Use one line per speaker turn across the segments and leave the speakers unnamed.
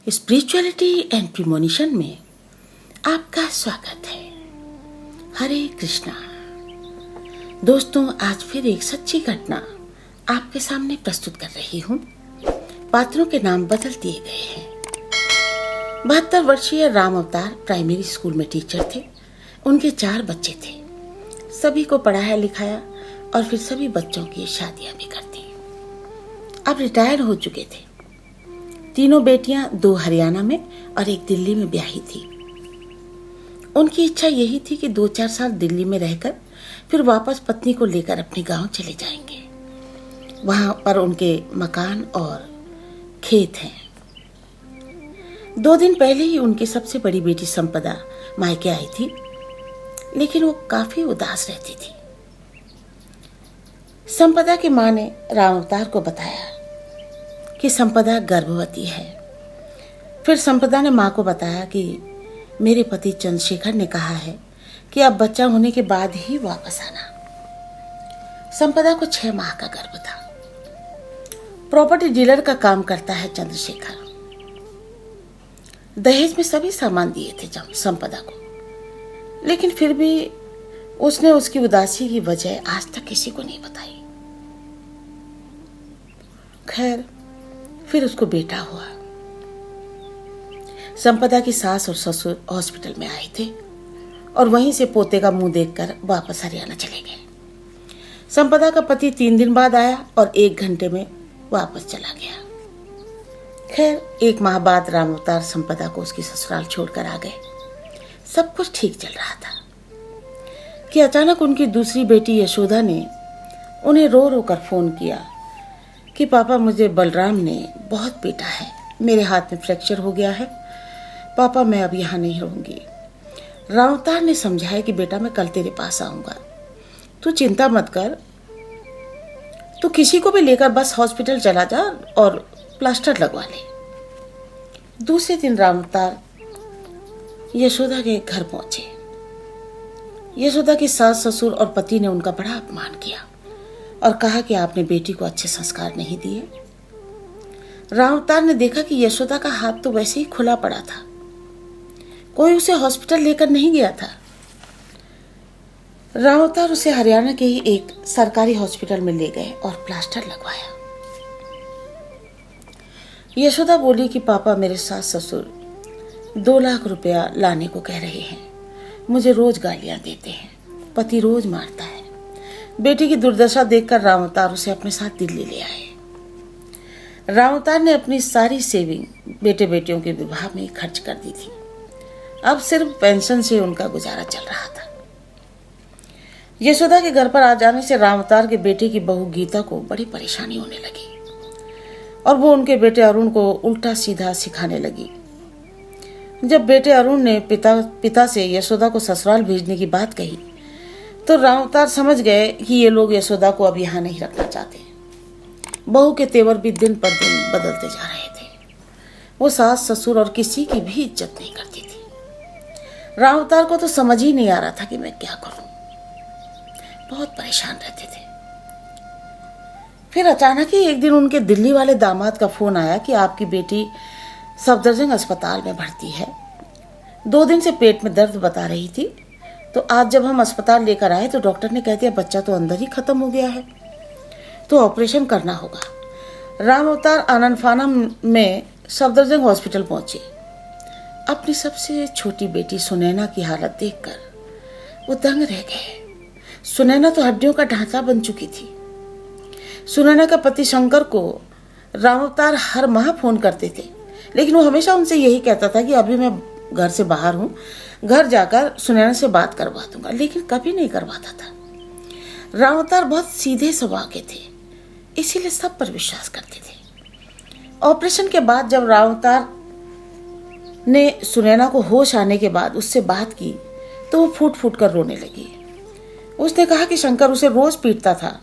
Spirituality and premonition में आपका स्वागत है। हरे कृष्णा। दोस्तों, आज फिर एक सच्ची घटना आपके सामने प्रस्तुत कर रही हूँ। पात्रों के नाम बदल दिए गए हैं। 72 वर्षीय राम अवतार प्राइमरी स्कूल में टीचर थे। उनके 4 बच्चे थे। सभी को पढ़ाया लिखाया और फिर सभी बच्चों की शादियां भी कर दी। अब रिटायर हो चुके थे। तीनों बेटियां 2 हरियाणा में और 1 दिल्ली में ब्याही थी। उनकी इच्छा यही थी कि 2-4 साल दिल्ली में रहकर फिर वापस पत्नी को लेकर अपने गांव चले जाएंगे। वहां पर उनके मकान और खेत हैं। 2 दिन पहले ही उनकी सबसे बड़ी बेटी संपदा मायके आई थी, लेकिन वो काफी उदास रहती थी। संपदा की मां ने राम अवतार को बताया कि संपदा गर्भवती है। फिर संपदा ने मां को बताया कि मेरे पति चंद्रशेखर ने कहा है कि अब बच्चा होने के बाद ही वापस आना। संपदा को 6 माह का गर्भ था। प्रॉपर्टी डीलर का काम करता है चंद्रशेखर। दहेज में सभी सामान दिए थे संपदा को, लेकिन फिर भी उसने उसकी उदासी की वजह आज तक किसी को नहीं बताई। खैर, फिर उसको बेटा हुआ। संपदा की सास और ससुर हॉस्पिटल में आए थे और वहीं से पोते का मुंह देखकर वापस हरियाणा चले गए। संपदा का पति 3 दिन बाद आया और 1 घंटे में वापस चला गया। खैर, 1 माह बाद राम अवतार संपदा को उसकी ससुराल छोड़कर आ गए। सब कुछ ठीक चल रहा था कि अचानक उनकी दूसरी बेटी यशोदा ने उन्हें रो रो कर फोन किया कि पापा, मुझे बलराम ने बहुत पीटा है। मेरे हाथ में फ्रैक्चर हो गया है। पापा, मैं अब यहाँ नहीं रहूंगी। राम अवतार ने समझाया कि बेटा, मैं कल तेरे पास आऊंगा। तू चिंता मत कर। तू किसी को भी लेकर बस हॉस्पिटल चला जा और प्लास्टर लगवा ले। दूसरे दिन राम अवतार यशोदा के घर पहुंचे। यशोदा की सास, ससुर और पति ने उनका बड़ा अपमान किया और कहा कि आपने बेटी को अच्छे संस्कार नहीं दिए। राम अवतार ने देखा कि यशोदा का हाथ तो वैसे ही खुला पड़ा था। कोई उसे हॉस्पिटल लेकर नहीं गया था। राम अवतार उसे हरियाणा के ही एक सरकारी हॉस्पिटल में ले गए और प्लास्टर लगवाया। यशोदा बोली कि पापा, मेरे सास ससुर 2 लाख रुपया लाने को कह रहे हैं। मुझे रोज गालियां देते हैं। पति रोज मारता है। बेटी की दुर्दशा देखकर राम अवतार उसे अपने साथ दिल्ली ले आए। राम अवतार ने अपनी सारी सेविंग बेटे बेटियों के विवाह में खर्च कर दी थी। अब सिर्फ पेंशन से उनका गुजारा चल रहा था। यशोदा के घर पर आ जाने से राम अवतार के बेटे की बहू गीता को बड़ी परेशानी होने लगी और वो उनके बेटे अरुण को उल्टा सीधा सिखाने लगी। जब बेटे अरुण ने पिता से यशोदा को ससुराल भेजने की बात कही तो राम अवतार समझ गए कि ये लोग यशोदा को अब यहाँ नहीं रखना चाहते। बहू के तेवर भी दिन पर दिन बदलते जा रहे थे। वो सास, ससुर और किसी की भी इज्जत नहीं करती थी। राम अवतार को तो समझ ही नहीं आ रहा था कि मैं क्या करूं। बहुत परेशान रहते थे। फिर अचानक ही एक दिन उनके दिल्ली वाले दामाद का फोन आया कि आपकी बेटी सफदरजंग अस्पताल में भर्ती है। 2 दिन से पेट में दर्द बता रही थी। तो आज जब हम अस्पताल लेकर आए तो डॉक्टर ने कह दिया बच्चा तो अंदर ही खत्म हो गया है, तो ऑपरेशन करना होगा। राम अवतार आनंद फाना में सफदरजंग हॉस्पिटल पहुंचे। अपनी सबसे छोटी बेटी सुनैना की हालत देखकर वो दंग रह गए। सुनैना तो हड्डियों का ढांचा बन चुकी थी। सुनैना का पति शंकर को राम अवतार हर माह फोन करते थे, लेकिन वो हमेशा उनसे यही कहता था कि अभी मैं घर से बाहर हूँ, घर जाकर सुनैना से बात करवा दूंगा, लेकिन कभी नहीं करवाता था। राम अवतार बहुत सीधे स्वभाव के थे, इसीलिए सब पर विश्वास करते थे। ऑपरेशन के बाद जब राम अवतार ने सुनैना को होश आने के बाद उससे बात की तो वो फूट फूट कर रोने लगी। उसने कहा कि शंकर उसे रोज पीटता था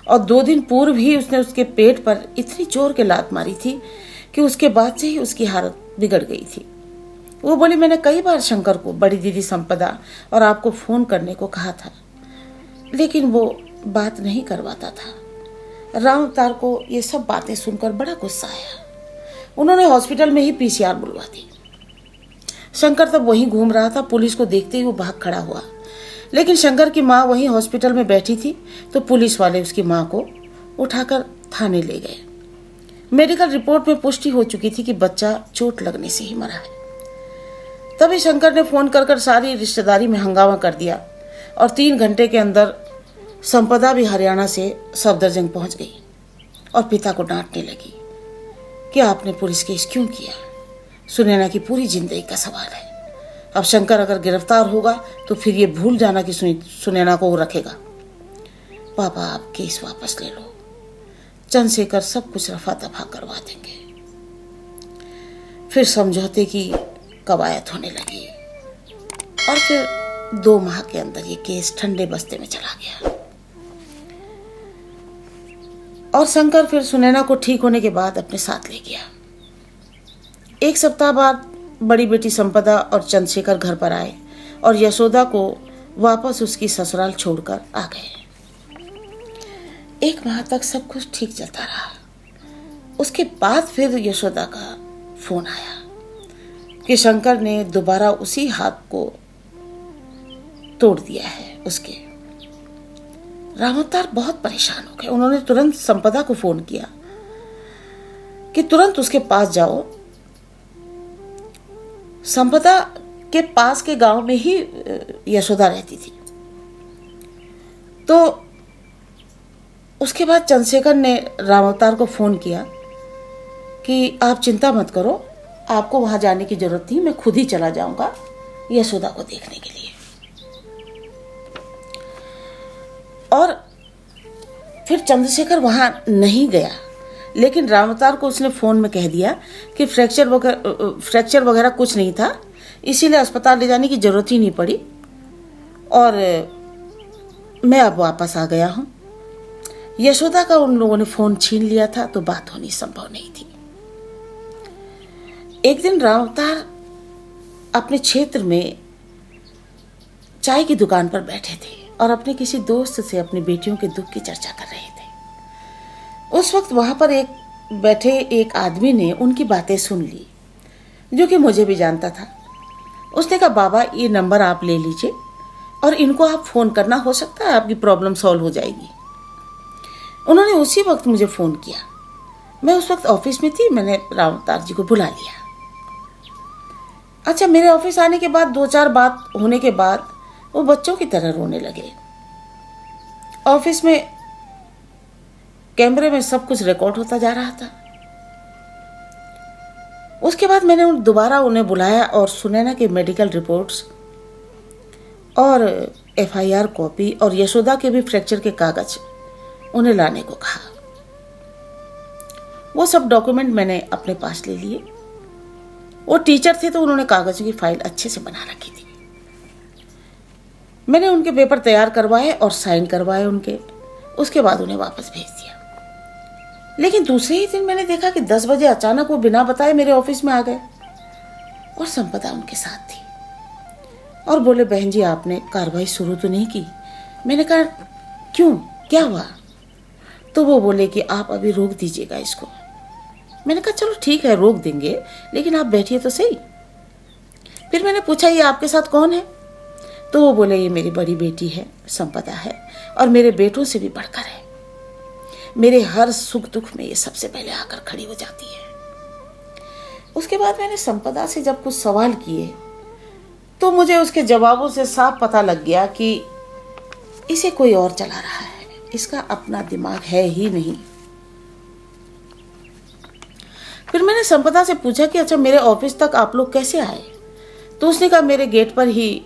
और 2 दिन पूर्व ही उसने उसके पेट पर इतनी जोर के लात मारी थी कि उसके बाद से ही उसकी हालत बिगड़ गई थी। वो बोली, मैंने कई बार शंकर को, बड़ी दीदी संपदा और आपको फोन करने को कहा था, लेकिन वो बात नहीं करवाता था। राम अवतार को ये सब बातें सुनकर बड़ा गुस्सा आया। उन्होंने हॉस्पिटल में ही पीसीआर बुलवा दी। शंकर तब वहीं घूम रहा था। पुलिस को देखते ही वो भाग खड़ा हुआ, लेकिन शंकर की माँ वहीं हॉस्पिटल में बैठी थी, तो पुलिस वाले उसकी माँ को उठाकर थाने ले गए। मेडिकल रिपोर्ट में पुष्टि हो चुकी थी कि बच्चा चोट लगने से ही मरा है। तभी शंकर ने फोन कर सारी रिश्तेदारी में हंगामा कर दिया और 3 घंटे के अंदर संपदा भी हरियाणा से सफदरजंग पहुंच गई और पिता को डांटने लगी कि आपने पुलिस केस क्यों किया। सुनैना की पूरी जिंदगी का सवाल है। अब शंकर अगर गिरफ्तार होगा तो फिर ये भूल जाना कि सुनैना को वो रखेगा। पापा आप केस वापस ले लो, चंद्रशेखर सब कुछ रफा दफा करवा देंगे। फिर समझौते की कवायद होने लगी और फिर 2 माह के अंदर ये केस ठंडे बस्ते में चला गया। और शंकर फिर सुनैना को ठीक होने के बाद अपने साथ ले गया। 1 सप्ताह बाद बड़ी बेटी संपदा और चंद्रशेखर घर पर आए और यशोदा को वापस उसकी ससुराल छोड़कर आ गए। 1 माह तक सब कुछ ठीक चलता रहा। उसके बाद फिर यशोदा का फोन आया कि शंकर ने दोबारा उसी हाथ को तोड़ दिया है उसके। रामावतार बहुत परेशान हो गए। उन्होंने तुरंत संपदा को फोन किया कि तुरंत उसके पास जाओ। संपदा के पास के गांव में ही यशोदा रहती थी। तो उसके बाद चंद्रशेखर ने रामावतार को फोन किया कि आप चिंता मत करो, आपको वहां जाने की जरूरत नहीं, मैं खुद ही चला जाऊंगा यशोदा को देखने के लिए। और फिर चंद्रशेखर वहां नहीं गया, लेकिन रामावतार को उसने फोन में कह दिया कि फ्रैक्चर वगैरह कुछ नहीं था, इसीलिए अस्पताल ले जाने की जरूरत ही नहीं पड़ी और मैं अब वापस आ गया हूं। यशोदा का उन लोगों ने फोन छीन लिया था, तो बात होनी संभव नहीं थी। एक दिन रामावतार अपने क्षेत्र में चाय की दुकान पर बैठे थे और अपने किसी दोस्त से अपनी बेटियों के दुख की चर्चा कर रहे थे। उस वक्त वहां पर बैठे एक आदमी ने उनकी बातें सुन ली, जो कि मुझे भी जानता था। उसने कहा, बाबा ये नंबर आप ले लीजिए और इनको आप फोन करना, हो सकता है आपकी प्रॉब्लम सॉल्व हो जाएगी। उन्होंने उसी वक्त मुझे फोन किया। मैं उस वक्त ऑफिस में थी। मैंने रामावतार जी को बुला लिया। अच्छा, मेरे ऑफिस आने के बाद 2-4 बात होने के बाद वो बच्चों की तरह रोने लगे। ऑफिस में कैमरे में सब कुछ रिकॉर्ड होता जा रहा था। उसके बाद मैंने दोबारा उन्हें बुलाया और सुनैना के मेडिकल रिपोर्ट्स और एफआईआर कॉपी और यशोदा के भी फ्रैक्चर के कागज उन्हें लाने को कहा। वो सब डॉक्यूमेंट मैंने अपने पास ले लिए। वो टीचर थे तो उन्होंने कागजों की फाइल अच्छे से बना रखी थी। मैंने उनके पेपर तैयार करवाए और साइन करवाए उनके। उसके बाद उन्हें वापस भेज दिया। लेकिन दूसरे ही दिन मैंने देखा कि 10 बजे अचानक वो बिना बताए मेरे ऑफिस में आ गए और संपदा उनके साथ थी और बोले, बहन जी आपने कार्रवाई शुरू तो नहीं की? मैंने कहा, क्यों, क्या हुआ? तो वो बोले कि आप अभी रोक दीजिएगा इसको। मैंने कहा चलो ठीक है, रोक देंगे, लेकिन आप बैठिए तो सही। फिर मैंने पूछा, ये आपके साथ कौन है? तो वो बोले, ये मेरी बड़ी बेटी है, संपदा है, और मेरे बेटों से भी बढ़कर है। मेरे हर सुख दुख में ये सबसे पहले आकर खड़ी हो जाती है। उसके बाद मैंने संपदा से जब कुछ सवाल किए तो मुझे उसके जवाबों से साफ पता लग गया कि इसे कोई और चला रहा है, इसका अपना दिमाग है ही नहीं। फिर मैंने संपदा से पूछा कि अच्छा मेरे ऑफिस तक आप लोग कैसे आए? तो उसने कहा, मेरे गेट पर ही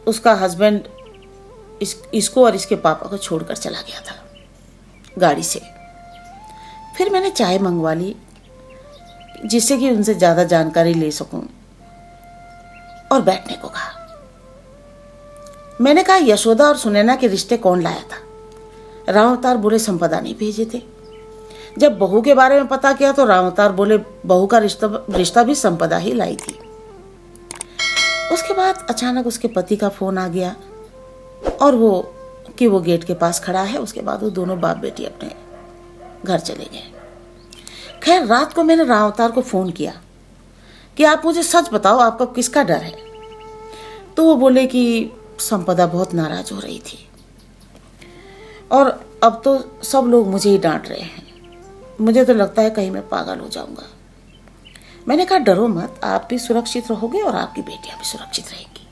उसका हस्बैंड इसको और इसके पापा को छोड़कर चला गया था गाड़ी से। फिर मैंने चाय मंगवा ली जिससे कि उनसे ज़्यादा जानकारी ले सकूं और बैठने को कहा। मैंने कहा, यशोदा और सुनैना के रिश्ते कौन लाया था? रामावतार बोले, संपदा नहीं भेजे थे। जब बहू के बारे में पता किया तो रामावतार बोले, बहू का रिश्ता भी संपदा ही लाई थी। उसके बाद अचानक उसके पति का फोन आ गया और वो गेट के पास खड़ा है। उसके बाद वो दोनों बाप बेटी अपने घर चले गए। खैर रात को मैंने राम अवतार को फोन किया कि आप मुझे सच बताओ, आपका किसका डर है। तो वो बोले कि संपदा बहुत नाराज हो रही थी और अब तो सब लोग मुझे ही डांट रहे हैं। मुझे तो लगता है कहीं मैं पागल हो जाऊंगा। मैंने कहा डरो मत, आप भी सुरक्षित रहोगे और आपकी बेटियां भी सुरक्षित रहेंगी।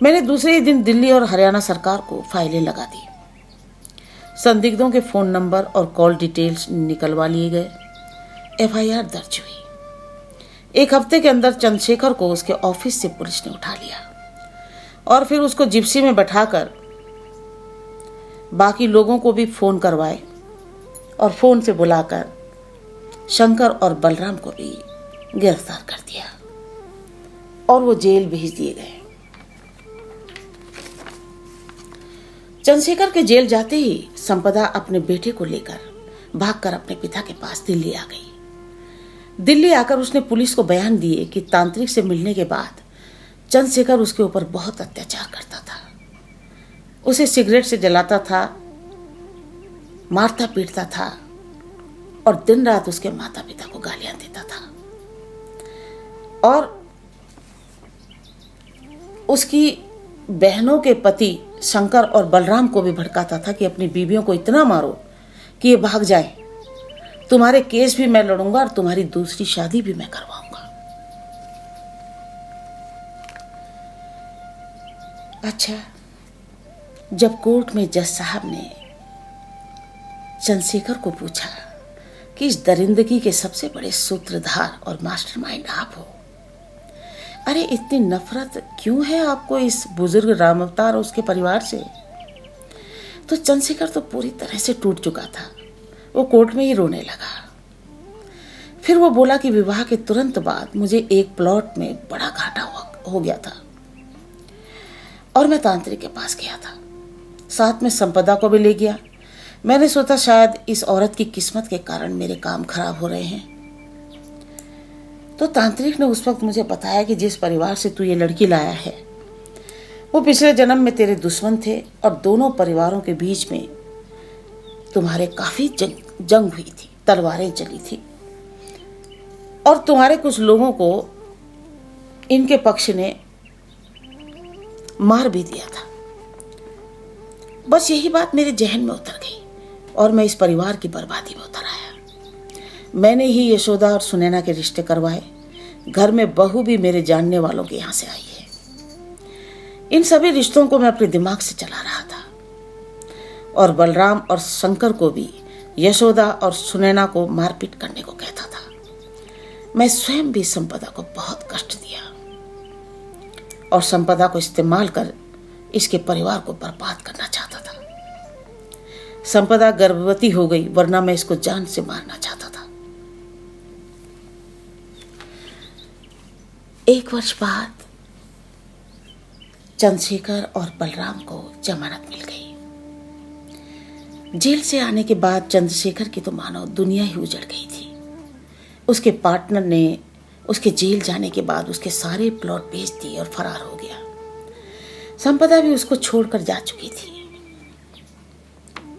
मैंने दूसरे ही दिन दिल्ली और हरियाणा सरकार को फाइलें लगा दी। संदिग्धों के फ़ोन नंबर और कॉल डिटेल्स निकलवा लिए गए। एफआईआर दर्ज हुई। एक हफ्ते के अंदर चंद्रशेखर को उसके ऑफिस से पुलिस ने उठा लिया और फिर उसको जिप्सी में बैठाकर बाकी लोगों को भी फ़ोन करवाए और फ़ोन से बुलाकर शंकर और बलराम को भी गिरफ्तार कर दिया और वो जेल भेज दिए गए। चंद्रशेखर के जेल जाते ही संपदा अपने बेटे को लेकर भागकर अपने पिता के पास दिल्ली आ गई। दिल्ली आकर उसने पुलिस को बयान दिए कि तांत्रिक से मिलने के बाद चंद्रशेखर उसके ऊपर बहुत अत्याचार करता था, उसे सिगरेट से जलाता था, मारता पीटता था और दिन रात उसके माता पिता को गालियां देता था और उसकी बहनों के पति शंकर और बलराम को भी भड़काता था कि अपनी बीवियों को इतना मारो कि ये भाग जाए, तुम्हारे केस भी मैं लड़ूंगा और तुम्हारी दूसरी शादी भी मैं करवाऊंगा। अच्छा, जब कोर्ट में जज साहब ने चंद्रशेखर को पूछा कि इस दरिंदगी के सबसे बड़े सूत्रधार और मास्टरमाइंड आप हो, अरे इतनी नफरत क्यों है आपको इस बुजुर्ग राम अवतार और उसके परिवार से, तो चंद्रशेखर तो पूरी तरह से टूट चुका था। वो कोर्ट में ही रोने लगा। फिर वो बोला कि विवाह के तुरंत बाद मुझे एक प्लॉट में बड़ा घाटा हो गया था और मैं तांत्रिक के पास गया था, साथ में संपदा को भी ले गया। मैंने सोचा शायद इस औरत की किस्मत के कारण मेरे काम खराब हो रहे हैं। तो तांत्रिक ने उस वक्त मुझे बताया कि जिस परिवार से तू ये लड़की लाया है वो पिछले जन्म में तेरे दुश्मन थे और दोनों परिवारों के बीच में तुम्हारे काफी जंग हुई थी, तलवारें चली थी और तुम्हारे कुछ लोगों को इनके पक्ष ने मार भी दिया था। बस यही बात मेरे जहन में उतर गई और मैं इस परिवार की बर्बादी में उतर आया। मैंने ही यशोदा और सुनैना के रिश्ते करवाए। घर में बहू भी मेरे जानने वालों के यहाँ से आई है। इन सभी रिश्तों को मैं अपने दिमाग से चला रहा था और बलराम और शंकर को भी यशोदा और सुनैना को मारपीट करने को कहता था। मैं स्वयं भी संपदा को बहुत कष्ट दिया और संपदा को इस्तेमाल कर इसके परिवार को बर्बाद करना चाहता था। संपदा गर्भवती हो गई, वरना मैं इसको जान से मारना चाहता था। 1 वर्ष बाद चंद्रशेखर और बलराम को जमानत मिल गई। जेल से आने के बाद चंद्रशेखर की तो मानो दुनिया ही उजड़ गई थी। उसके पार्टनर ने उसके जेल जाने के बाद उसके सारे प्लॉट बेच दिए और फरार हो गया। संपदा भी उसको छोड़कर जा चुकी थी।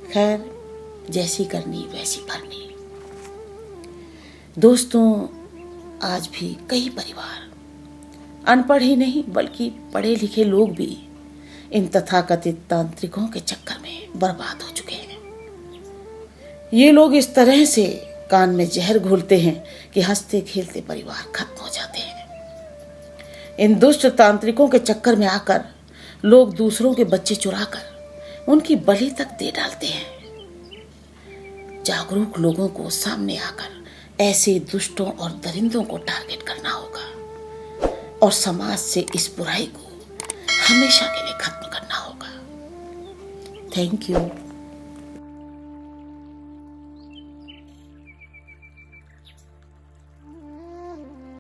खैर, जैसी करनी वैसी भरनी। दोस्तों, आज भी कई परिवार, अनपढ़ ही नहीं बल्कि पढ़े लिखे लोग भी इन तथाकथित तांत्रिकों के चक्कर में बर्बाद हो चुके हैं। ये लोग इस तरह से कान में जहर घोलते हैं कि हंसते खेलते परिवार खत्म हो जाते हैं। इन दुष्ट तांत्रिकों के चक्कर में आकर लोग दूसरों के बच्चे चुराकर उनकी बलि तक दे डालते हैं। जागरूक लोगों को सामने आकर ऐसे दुष्टों और दरिंदों को टारगेट करना होगा और समाज से इस बुराई को हमेशा के लिए खत्म करना होगा। Thank you.